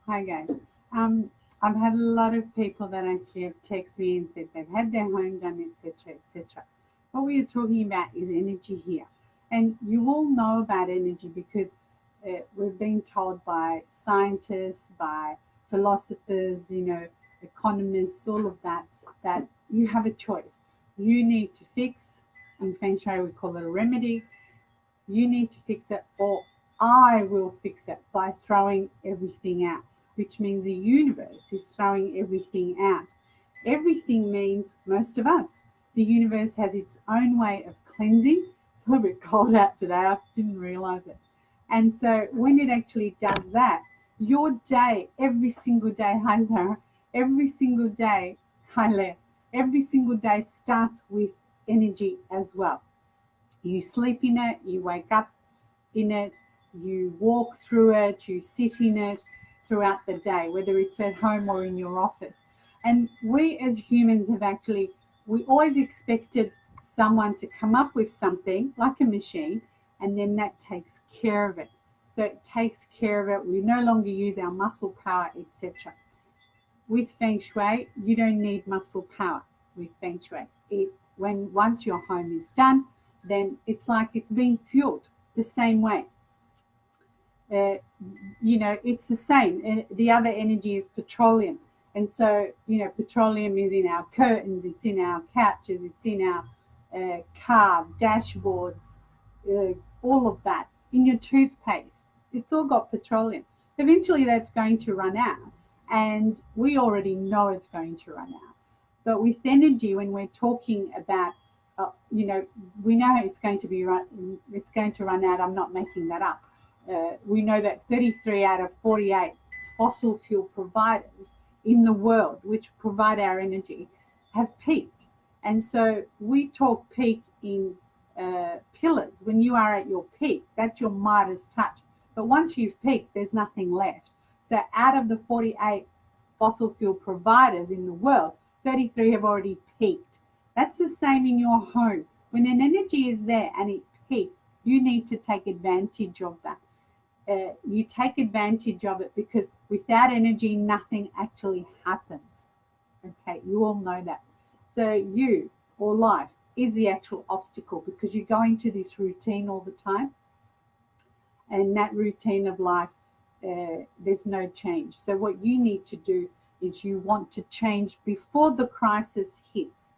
Hi guys. Um, I've had a lot of people that actually have texted me and said they've had their home done, etc., etc. What we are talking about is energy here, and you all know about energy because we've been told by scientists, by philosophers, economists, all of that, that you have a choice. You need to fix. In Feng Shui, we call it a remedy. You need to fix it, or I will fix it by throwing everything out, which means the universe is throwing everything out. Everything means most of us. The universe has its own way of cleansing. It's a little bit cold out today, I didn't realize it. And so when it actually does that, your day, every single day, hi Zara, every single day, hi Leah, every single day starts with energy as well. You sleep in it, you wake up in it, you walk through it, you sit in it throughout the day, whether it's at home or in your office. And we as humans have actually, we always expected someone to come up with something like a machine, and then that takes care of it. So it takes care of it. We no longer use our muscle power, etc. With Feng Shui, you don't need muscle power with Feng Shui. When once your home is done, then it's like it's being fueled the same way. Uh, it's the same. The other energy is petroleum. And so, petroleum is in our curtains, it's in our couches, it's in our car dashboards, all of that, in your toothpaste. It's all got petroleum. Eventually, that's going to run out, and we already know it's going to run out. But with energy, when we're talking about, we know it's going to run out. I'm not making that up. We know that 33 out of 48 fossil fuel providers in the world, which provide our energy, have peaked. And so we talk peak in pillars. When you are at your peak, that's your Midas touch. But once you've peaked, there's nothing left. So out of the 48 fossil fuel providers in the world, 33 have already peaked. That's the same in your home. When an energy is there and it peaks, you need to take advantage of that. You take advantage of it, because without energy, nothing actually happens. Okay, you all know that. So you, or life, is the actual obstacle, because you go into this routine all the time, and that routine of life, there's no change. So what you need to do is you want to change before the crisis hits.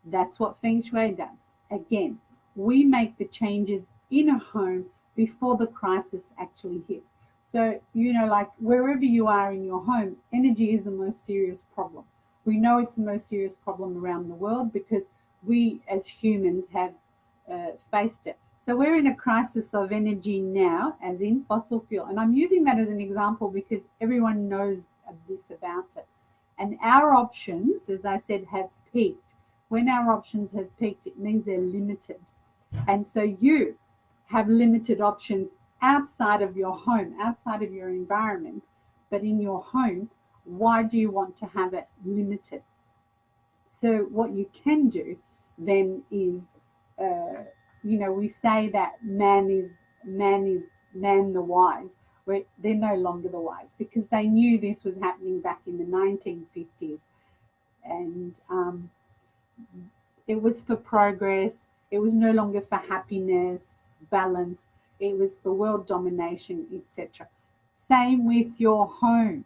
That's what Feng Shui does. Again, we make the changes in a home before the crisis actually hits. So, like wherever you are in your home, energy is the most serious problem. We know it's the most serious problem around the world because we as humans have faced it. So we're in a crisis of energy now, as in fossil fuel. And I'm using that as an example because everyone knows this about it. And our options, as I said, have peaked. When our options have peaked, it means they're limited. And so you have limited options outside of your home, outside of your environment. But in your home, why do you want to have it limited? So what you can do then is, we say that man the wise. Where they're no longer the wise, because they knew this was happening back in the 1950s, and it was for progress. It was no longer for happiness, balance. It was for world domination, etc. Same with your home.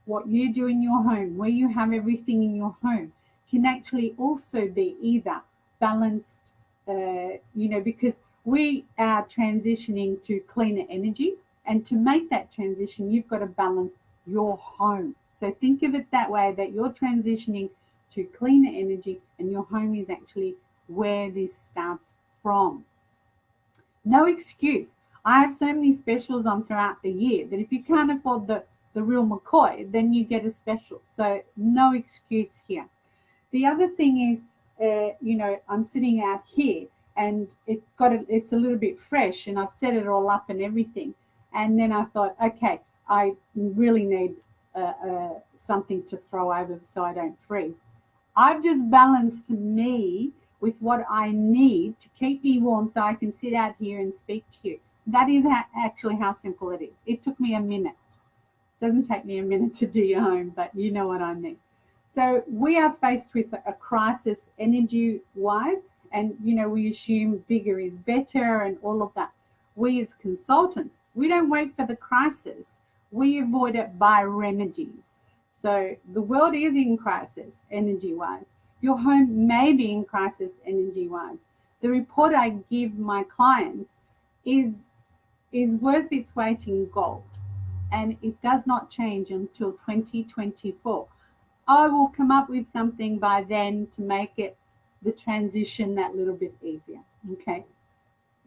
What you do in your home, where you have everything in your home, can actually also be either balanced, because we are transitioning to cleaner energy. And to make that transition, you've got to balance your home. So think of it that way, that you're transitioning to cleaner energy, and your home is actually where this starts from. No excuse. I have so many specials on throughout the year that if you can't afford the real McCoy, then you get a special. So no excuse here. The other thing is, I'm sitting out here, and it's a little bit fresh, and I've set it all up and everything. And then I thought, okay, I really need something to throw over so I don't freeze. I've just balanced me with what I need to keep me warm so I can sit out here and speak to you. That is actually how simple it is. It took me a minute. Doesn't take me a minute to do your home, but you know what I mean. So we are faced with a crisis energy wise, and we assume bigger is better and all of that. We as consultants, we don't wait for the crisis. We avoid it by remedies. So the world is in crisis energy wise. Your home may be in crisis energy wise. The report I give my clients is worth its weight in gold, and it does not change until 2024. I will come up with something by then to make it the transition that little bit easier. Okay.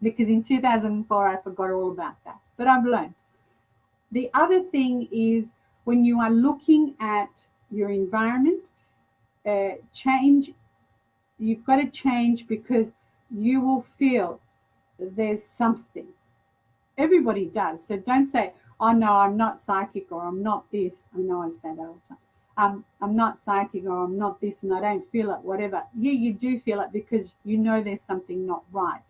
Because in 2004 I forgot all about that. But I've learned. The other thing is when you are looking at your environment, change, you've got to change because you will feel there's something. Everybody does. So don't say, oh no, I'm not psychic or I'm not this. I know I say that all the time. I'm not psychic or I'm not this and I don't feel it, whatever. Yeah, you do feel it because you know there's something not right.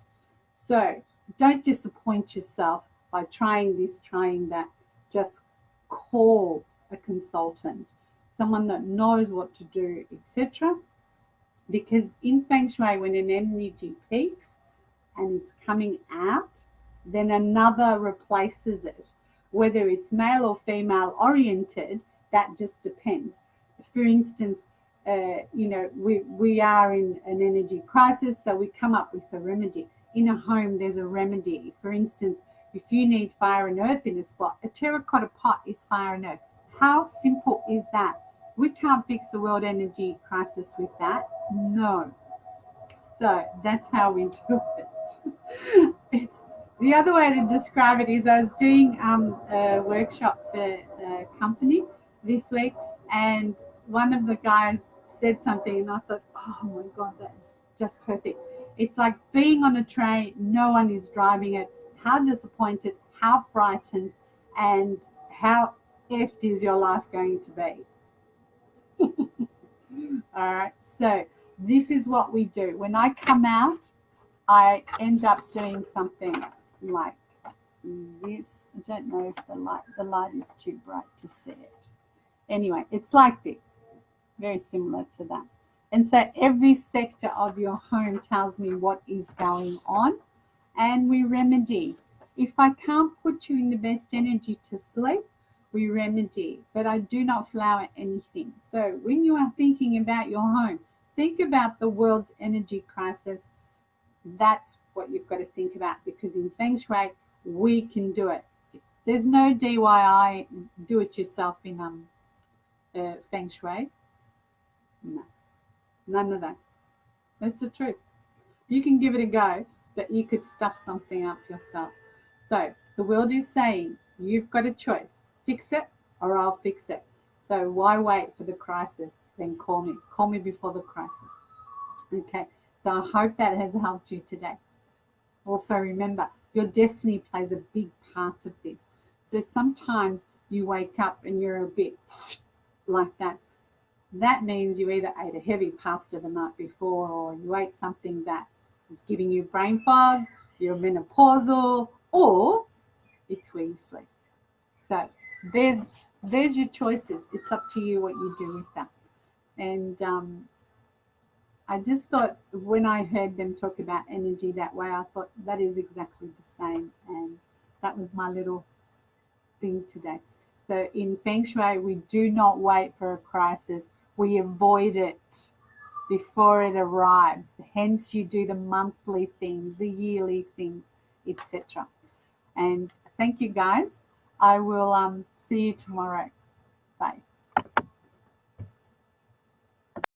So don't disappoint yourself by trying this, trying that. Just call a consultant, someone that knows what to do, etc. Because in Feng Shui, when an energy peaks and it's coming out, then another replaces it. Whether it's male or female oriented, that just depends. For instance, we are in an energy crisis, so we come up with a remedy. In a home, there's a remedy. For instance, if you need fire and earth in a spot, a terracotta pot is fire and earth. How simple is that? We can't fix the world energy crisis with that. No. So that's how we do it. It's the other way to describe it is I was doing a workshop for a company this week, and one of the guys said something, and I thought, oh my God, that's just perfect. It's like being on a train, no one is driving it. How disappointed, how frightened, and how effed is your life going to be? All right, so this is what we do. When I come out, I end up doing something like this. I don't know if the light is too bright to see it. Anyway, it's like this, very similar to that. And so every sector of your home tells me what is going on, and we remedy. If I can't put you in the best energy to sleep, we remedy, but I do not flower anything. So when you are thinking about your home, think about the world's energy crisis. That's what you've got to think about, because in Feng Shui, we can do it. There's no DIY, do it yourself in Feng Shui. No, none of that. That's the truth. You can give it a go, but you could stuff something up yourself. So the world is saying, you've got a choice. Fix it or I'll fix it. So why wait for the crisis? Then call me. Call me before the crisis. Okay. So I hope that has helped you today. Also remember, your destiny plays a big part of this. So sometimes you wake up and you're a bit like that. That means you either ate a heavy pasta the night before, or you ate something that is giving you brain fog, you're menopausal, or it's where you sleep. So there's your choices. It's up to you what you do with that. And I just thought when I heard them talk about energy that way, I thought that is exactly the same. And that was my little thing today. So in Feng Shui, we do not wait for a crisis. We avoid it before it arrives. Hence, you do the monthly things, the yearly things, etc. And thank you, guys. I will see you tomorrow. Bye.